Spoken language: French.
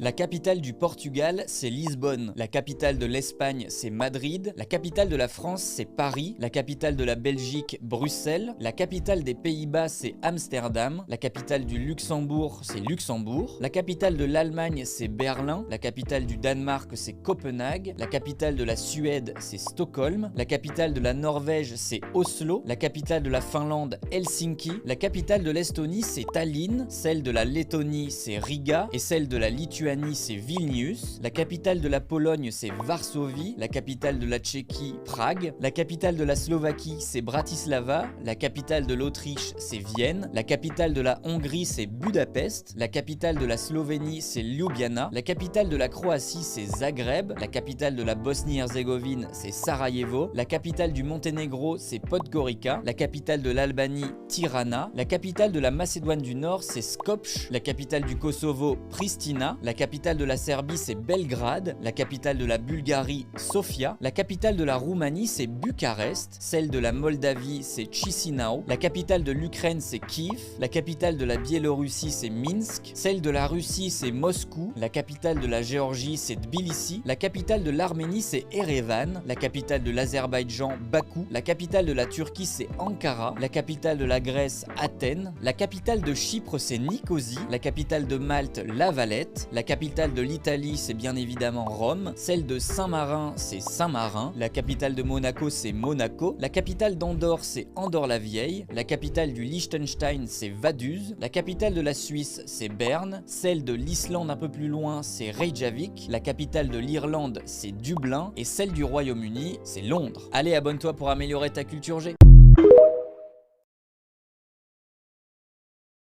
La capitale du Portugal, c'est Lisbonne. La capitale de l'Espagne, c'est Madrid. La capitale de la France, c'est Paris. La capitale de la Belgique, Bruxelles. La capitale des Pays-Bas, c'est Amsterdam. La capitale du Luxembourg, c'est Luxembourg. La capitale de l'Allemagne, c'est Berlin. La capitale du Danemark, c'est Copenhague. La capitale de la Suède, c'est Stockholm. La capitale de la Norvège, c'est Oslo. La capitale de la Finlande, Helsinki. La capitale de l'Estonie, c'est Tallinn. Celle de la Lettonie, c'est Riga. Et celle de la Lituanie, c'est Vilnius. La capitale de la Pologne, c'est Varsovie. La capitale de la Tchéquie, Prague. La capitale de la Slovaquie, c'est Bratislava. La capitale de l'Autriche, c'est Vienne. La capitale de la Hongrie, c'est Budapest. La capitale de la Slovénie, c'est Ljubljana. La capitale de la Croatie, c'est Zagreb. La capitale de la Bosnie-Herzégovine, c'est Sarajevo. La capitale du Monténégro, c'est Podgorica. La capitale de l'Albanie, Tirana. La capitale de la Macédoine du Nord, c'est Skopje. La capitale du Kosovo, Pristina. La capitale de la Serbie, c'est Belgrade. La capitale de la Bulgarie, Sofia. La capitale de la Roumanie, c'est Bucarest. Celle de la Moldavie, c'est Chisinau. La capitale de l'Ukraine, c'est Kiev. La capitale de la Biélorussie, c'est Minsk. Celle de la Russie, c'est Moscou. La capitale de la Géorgie, c'est Tbilissi. La capitale de l'Arménie, c'est Erevan. La capitale de l'Azerbaïdjan, Bakou. La capitale de la Turquie, c'est Ankara. La capitale de la Grèce, Athènes. La capitale de Chypre, c'est Nicosie. La capitale de Malte, La Valette. La capitale de l'Italie, c'est bien évidemment Rome. Celle de Saint-Marin, c'est Saint-Marin. La capitale de Monaco, c'est Monaco. La capitale d'Andorre, c'est Andorre-la-Vieille. La capitale du Liechtenstein, c'est Vaduz. La capitale de la Suisse, c'est Berne. Celle de l'Islande un peu plus loin, c'est Reykjavik. La capitale de l'Irlande, c'est Dublin. Et celle du Royaume-Uni, c'est Londres. Allez, abonne-toi pour améliorer ta culture G.